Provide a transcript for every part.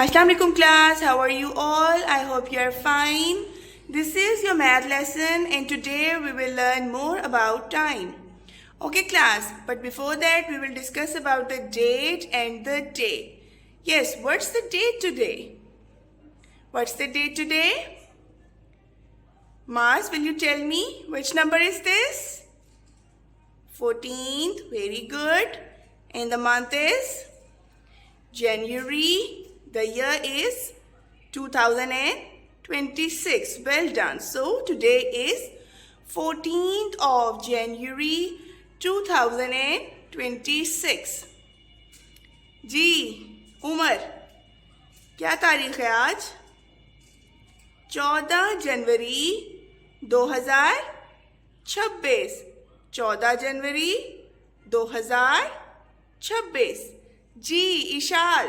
Assalamu alaikum class, how are you all? I hope you are fine. This is your math lesson and today we will learn more about time. Okay class, but before that we will discuss about the date and the day. Yes, what's the date today? What's the date today? Mars, will you tell me which number is this? 14th, very good. And the month is January. The year is 2026. Well done. So today is 14th of January 2026. जी उमर, क्या तारीख है आज? 14 जनवरी 2026. 14 जनवरी 2026. जी Ishal,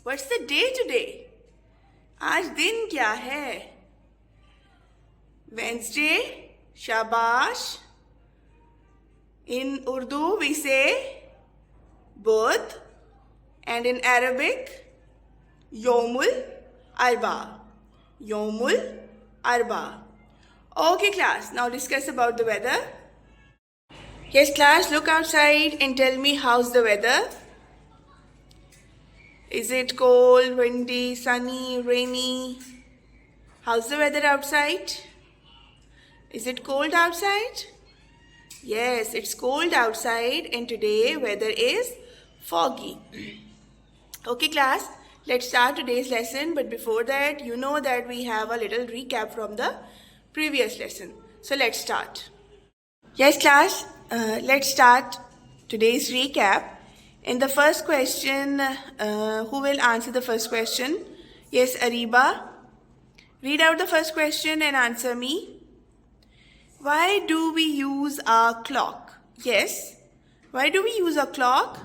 What's the day today? आज दिन क्या है? Wednesday, शाबाश. In Urdu we say Budh, and in Arabic Yomul Arba. Yomul Arba. Okay class, now discuss about the weather. Yes class, look outside and tell me how's the weather. Is it cold, windy, sunny, rainy? How's the weather outside? Is it cold outside? Yes, it's cold outside and today weather is foggy. Okay class, let's start today's lesson, but before that, you know that we have a little recap from the previous lesson. So let's start. Yes class, let's start today's recap. In the first question, who will answer the first question? Yes, Ariba. Read out the first question and answer me. Why do we use a clock? Yes. Why do we use a clock?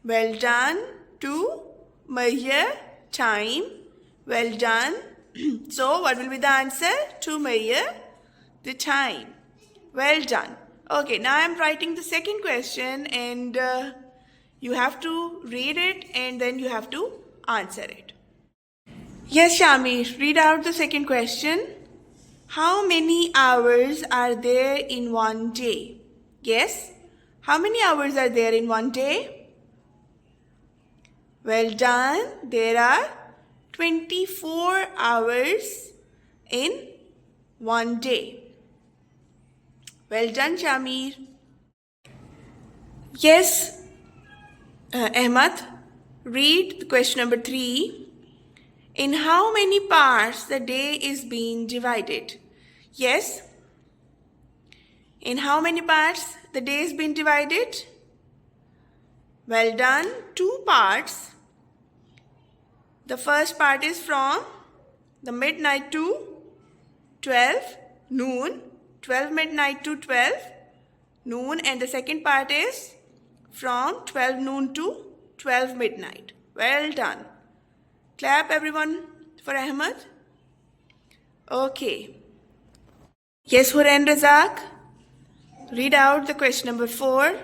Well done. To measure time. Well done. So, what will be the answer? To measure the time. Well done. Okay, now I am writing the second question and you have to read it and then you have to answer it. Yes, Shami, read out the second question. How many hours are there in one day? Yes, how many hours are there in one day? Well done. There are 24 hours in one day. Well done, Shamir. Yes, Ahmad, read question number 3. In how many parts the day is being divided? Yes. In how many parts the day is being divided? Well done. 2 parts. The first part is from the midnight to 12 noon. 12 midnight to 12 noon, and the second part is from 12 noon to 12 midnight. Well done. Clap everyone for Ahmad. Okay. Yes, Huren Razak. Read out the question number 4.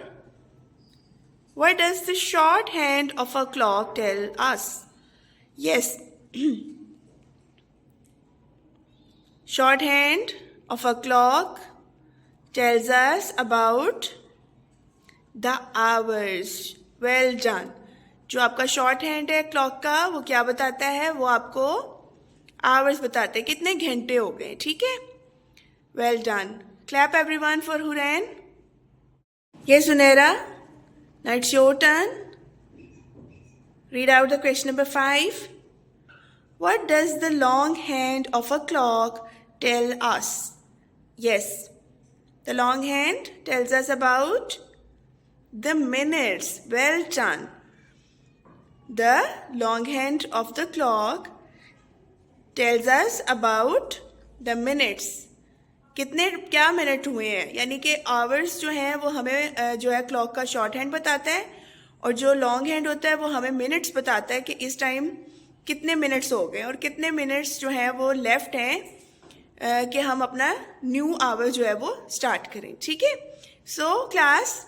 What does the shorthand of a clock tell us? Yes. Shorthand of a clock tells us about the hours. Well done. जो आपका short hand है clock का वो क्या बताता है? वो आपको आवर्स बताते हैं, कितने घंटे हो गए. ठीक है, well done. Clap everyone for Hurain. Yes Sunaira, now it's your turn. Read out the question number 5. What does the long hand of a clock tell us? Yes, the long hand tells us about the minutes. Well done. The long hand of the clock tells us about the minutes. कितने क्या minute हुए हैं, यानी कि hours जो हैं वो हमें जो है क्लॉक का शॉर्ट हैंड बताता है, और जो लॉन्ग हैंड होता है वो हमें मिनट्स बताता है कि इस टाइम कितने मिनट्स हो गए और कितने मिनट्स जो हैं वो लेफ्ट हैं कि हम अपना न्यू आवर जो है वो स्टार्ट करें. ठीक है. So class,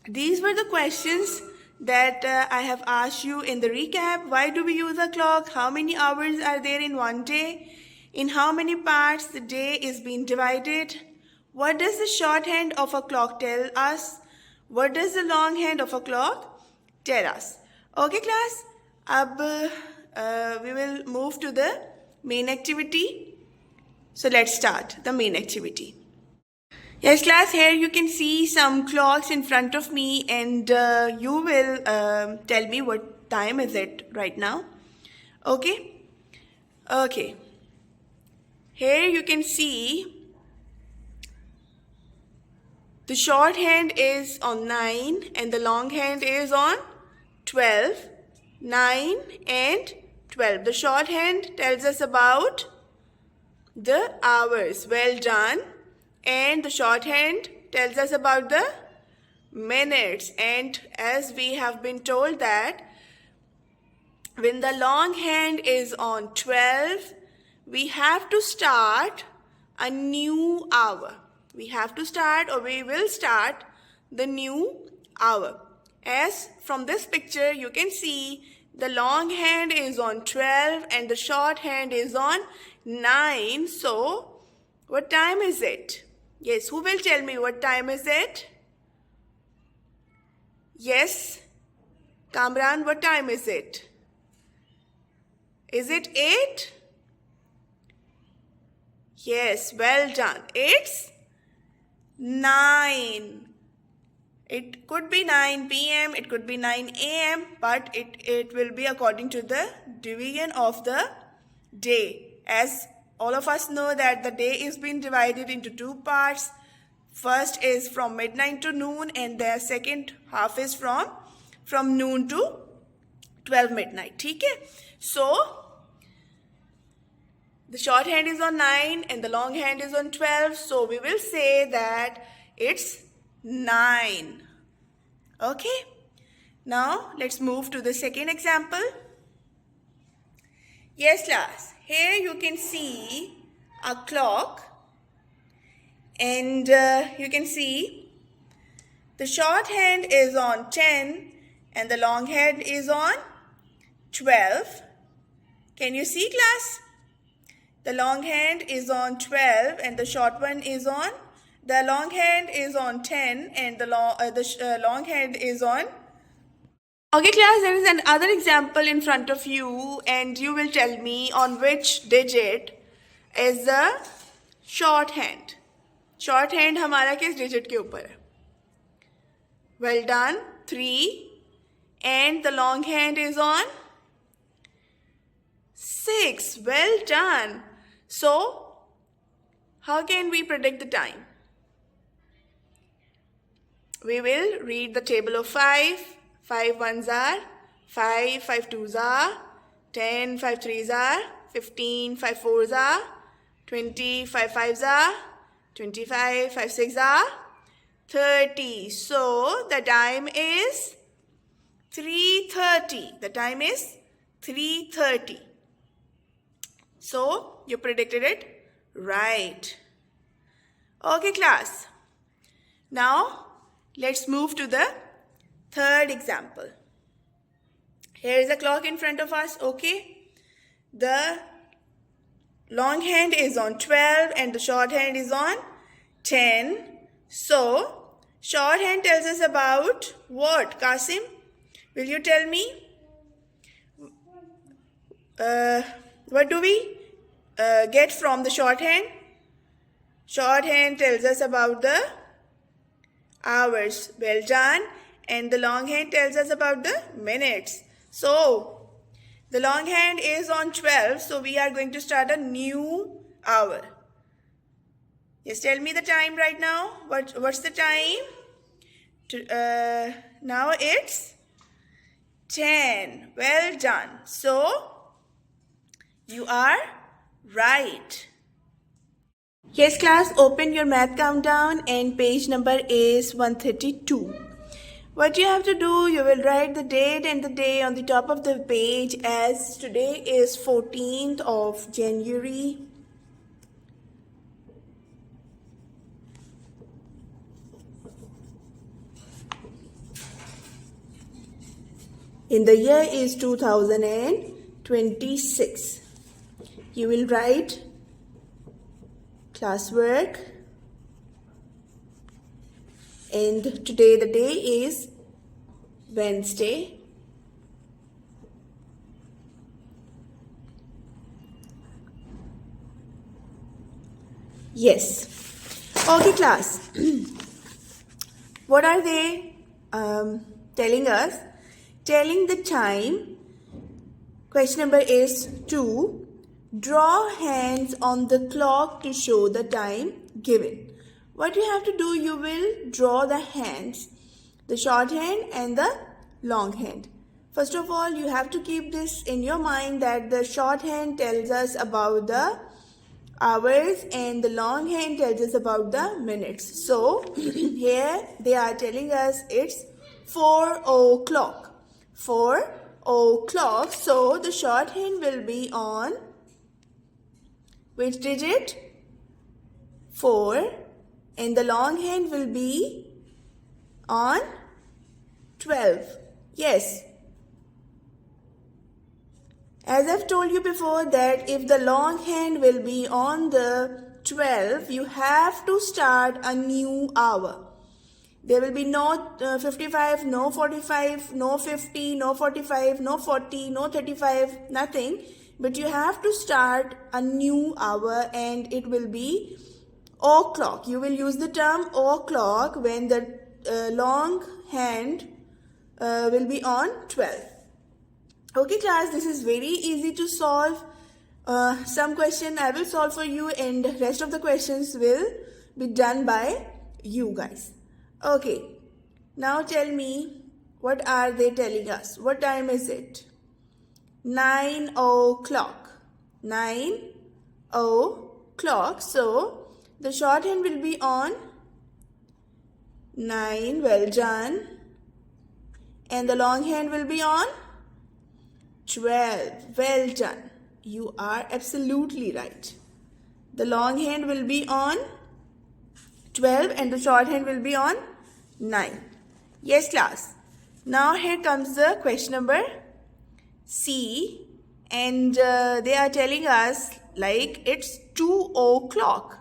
these were the questions that I have asked you in the recap. Why do we use a clock? How many hours are there in one day? In how many parts the day is being divided? What does the shorthand of a clock tell us? What does the longhand of a clock tell us? Okay class, we will move to the main activity. So let's start the main activity. Yes class, here you can see some clocks in front of me, and you will tell me what time is it right now. Okay. Here you can see the shorthand is on 9 and the longhand is on 12. 9 and 12. The shorthand tells us about the hours. Well done. And the shorthand tells us about the minutes. And as we have been told that when the longhand is on 12, we have to start a new hour. We have to start, or we will start the new hour. As from this picture you can see the longhand is on 12 and the shorthand is on 9. So what time is it? Yes, who will tell me what time is it? Yes, Kamran, what time is it? Is it 8? Yes, well done. It's 9. It could be 9 p.m., it could be 9 a.m., but it will be according to the division of the day. As all of us know that the day is being divided into two parts. First is from midnight to noon, and the second half is from noon to 12 midnight. Okay? So the shorthand is on 9 and the longhand is on 12. So we will say that it's 9. Okay. Now let's move to the second example. Yes class, here you can see a clock, and you can see the shorthand is on 10 and the longhand is on 12. Can you see class? The longhand is on 12 and the short one is on, the longhand is on 10 and the longhand is on. Okay class, there is another example in front of you, and you will tell me on which digit is the shorthand. Shorthand हमारा किस digit के ऊपर है? Well done, 3, and the longhand is on 6. Well done. So how can we predict the time? We will read the table of 5. 5 ones are 5, 5 twos are 10, 5 threes are 15, 5 fours are 20, 5 fives are 25, 5 six are 30. So the time is 3:30. The time is 3:30. So you predicted it right. Okay class. Now let's move to the third example. Here is a clock in front of us. Okay. The longhand is on 12 and the shorthand is on 10. So shorthand tells us about what, Qasim? Will you tell me? What do we get from the shorthand? Shorthand tells us about the hours. Well done. And the longhand tells us about the minutes. So the longhand is on 12. So we are going to start a new hour. Yes, tell me the time right now. What's the time? Now it's 10. Well done. So you are right. Yes class, open your math countdown and page number is 132. What you have to do, you will write the date and the day on the top of the page, as today is 14th of January. In the year is 2026. You will write classwork, and today the day is Wednesday. Yes. Okay, class. What are they telling us? Telling the time. Question number is 2. Draw hands on the clock to show the time given. What you have to do, you will draw the hands, the short hand and the long hand. First of all, you have to keep this in your mind that the short hand tells us about the hours and the long hand tells us about the minutes. So here they are telling us it's 4 o'clock. 4 o'clock. So the short hand will be on which digit? 4. And the long hand will be on 12. Yes. As I've told you before that if the long hand will be on the 12, you have to start a new hour. There will be no 55, no 45, no 50, no 45, no 40, no 35, nothing. But you have to start a new hour and it will be o'clock. You will use the term o'clock when the long hand will be on 12. Okay class, this is very easy to solve. Some question I will solve for you and rest of the questions will be done by you guys. Okay, now tell me what are they telling us? What time is it? 9 o'clock. 9 o'clock. So the short hand will be on 9. Well done. And the long hand will be on 12. Well done. You are absolutely right. The long hand will be on 12 and the short hand will be on 9. Yes class. Now here comes the question number C, and they are telling us like it's 2 o'clock.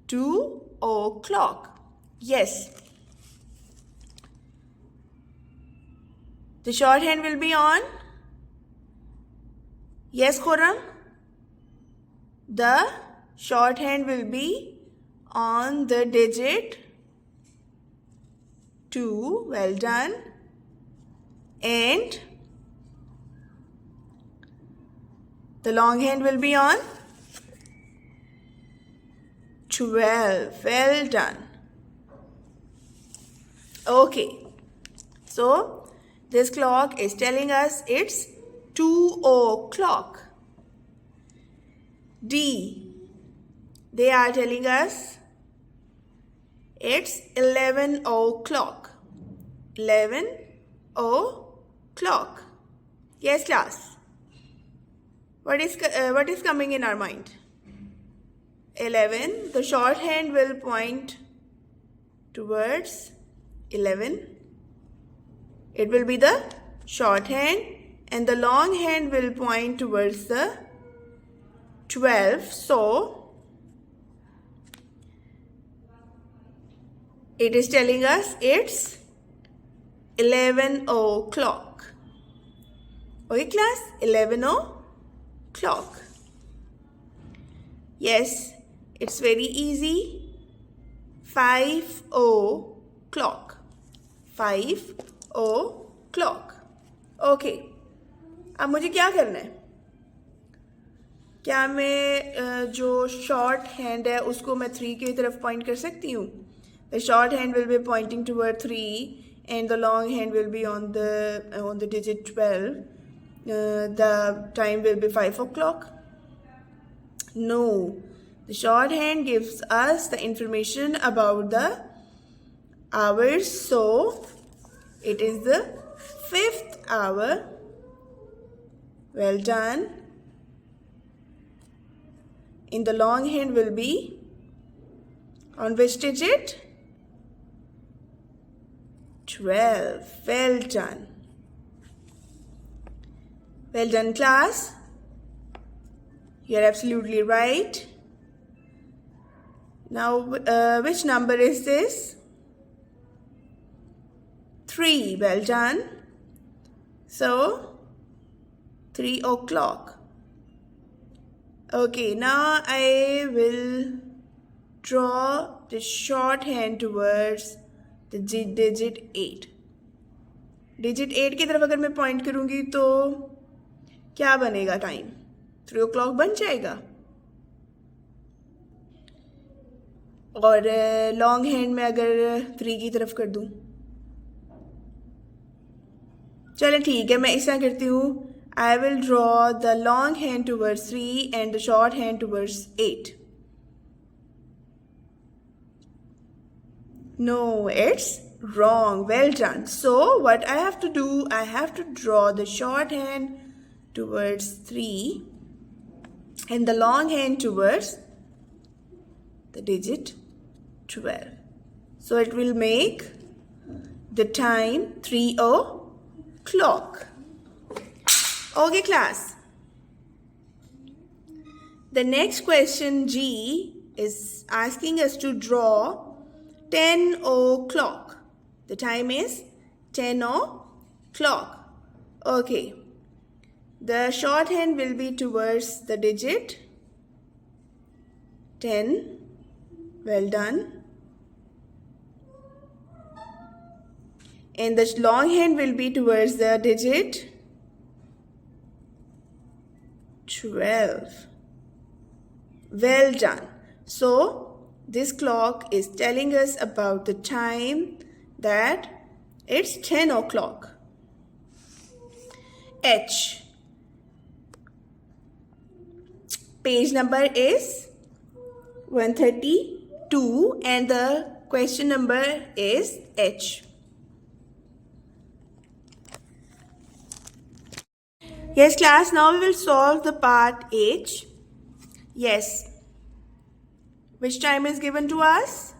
2 o'clock. Yes. The short hand will be on. Yes, Khurram. The short hand will be on the digit 2. Well done. And the long hand will be on 12. Well done. Okay. So this clock is telling us it's 2 o'clock. D. They are telling us it's 11 o'clock. 11 o'clock. Yes, class. What is coming in our mind? 11. The short hand will point towards 11. It will be the short hand and the long hand will point towards the 12. So it is telling us it's 11 o'clock. Okay class, 11 o'clock. Yes, it's very easy. 5 o'clock. 5 o'clock. Okay. अब मुझे क्या करना है? क्या मैं जो short hand है उसको मैं 3 की तरफ पॉइंट कर सकती हूँ? The short hand will be pointing toward 3 and the long hand will be on the digit 12. The time will be 5 o'clock. No. The short hand gives us the information about the hours. So it is the 5th hour. Well done. In the long hand will be on which digit? 12. Well done. Well done, class. You're absolutely right. Now, which number is this? 3. Well done. So, 3 o'clock. Okay, now I will draw the shorthand towards the digit 8. Digit 8 की तरफ अगर मैं point करूँगी तो क्या बनेगा time? 3 o'clock बन जाएगा. और लॉन्ग हैंड में अगर 3 की तरफ कर दूँ, चलें ठीक है, मैं इस तरह करती हूँ. I will draw the long hand towards 3 and the short hand towards 8. No, it's wrong. Well done. So what I have to do, I have to draw the short hand towards 3 and the long hand towards the digit 12. So it will make the time 3 o'clock. Okay, class. The next question G is asking us to draw 10 o'clock. The time is 10 o'clock. Okay. The shorthand will be towards the digit 10. Well done. And the long hand will be towards the digit 12. Well done. So, this clock is telling us about the time that it's 10 o'clock. H. Page number is 132 and the question number is H. Yes, class, now we will solve the part H. Yes. Which time is given to us?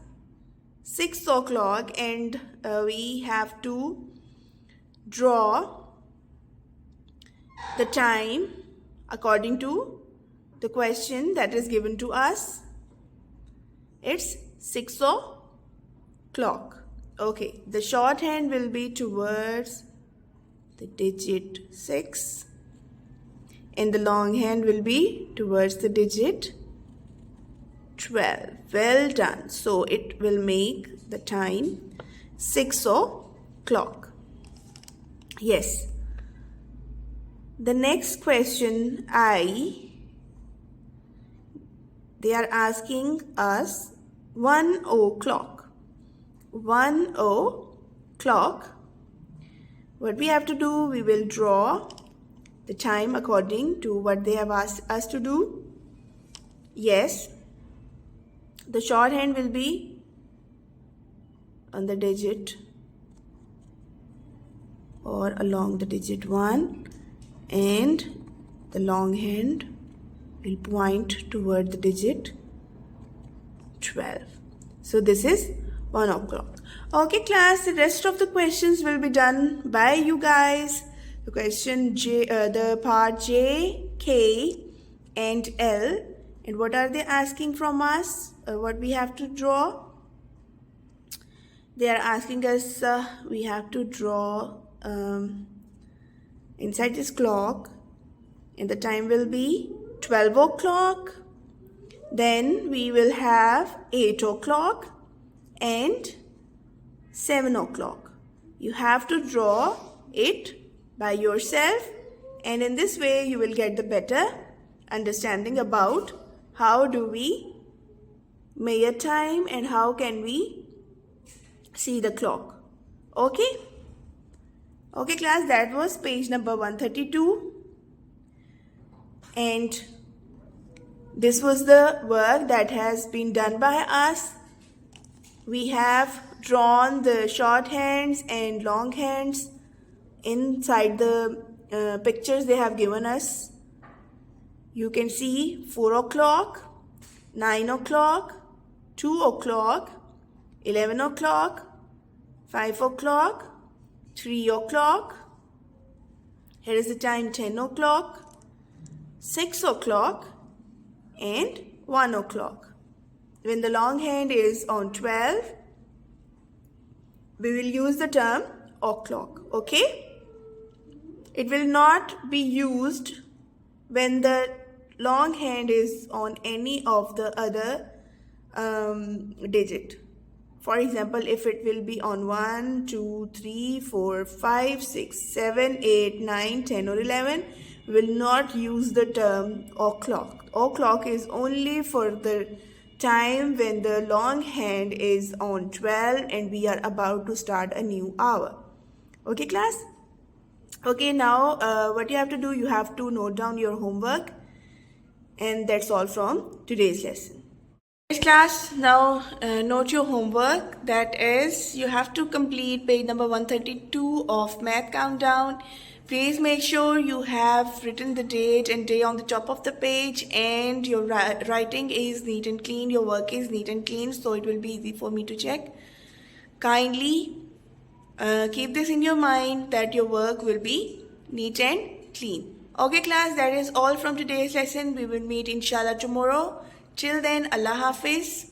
6 o'clock, and we have to draw the time according to the question that is given to us. It's 6 o'clock. Okay, the shorthand will be towards the digit 6. And the long hand will be towards the digit 12. Well done. So it will make the time 6 o'clock. Yes. The next question they are asking us 1 o'clock. 1 o'clock. What we have to do, we will draw the time according to what they have asked us to do. Yes, the shorthand will be on the digit or along the digit 1, and the long hand will point toward the digit 12. So this is 1 o'clock. Okay, class, the rest of the questions will be done by you guys. The question J, the part J, K, and L. And what are they asking from us? What we have to draw? They are asking us, we have to draw inside this clock, and the time will be 12 o'clock. Then we will have 8 o'clock and 7 o'clock. You have to draw it by yourself, and in this way you will get the better understanding about how do we measure time and how can we see the clock. Okay? Okay, class, that was page number 132. And this was the work that has been done by us. We have drawn the short hands and long hands inside the pictures they have given us. You can see 4 o'clock, 9 o'clock, 2 o'clock, 11 o'clock, 5 o'clock, 3 o'clock, Here is the time 10 o'clock, 6 o'clock and 1 o'clock. When the long hand is on 12, we will use the term o'clock, okay? It will not be used when the long hand is on any of the other digit. For example, if it will be on 1, 2, 3, 4, 5, 6, 7, 8, 9, 10 or 11, we will not use the term o'clock. O'clock is only for the time when the long hand is on 12 and we are about to start a new hour. Okay, class? Okay, now what you have to do, you have to note down your homework, and that's all from today's lesson. Yes, class, now note your homework. That is, you have to complete page number 132 of Math Countdown. Please make sure you have written the date and day on the top of the page, and your writing is neat and clean, your work is neat and clean, so it will be easy for me to check. Kindly keep this in your mind that your work will be neat and clean. Okay, class, that is all from today's lesson. We will meet inshallah tomorrow. Till then, Allah Hafiz.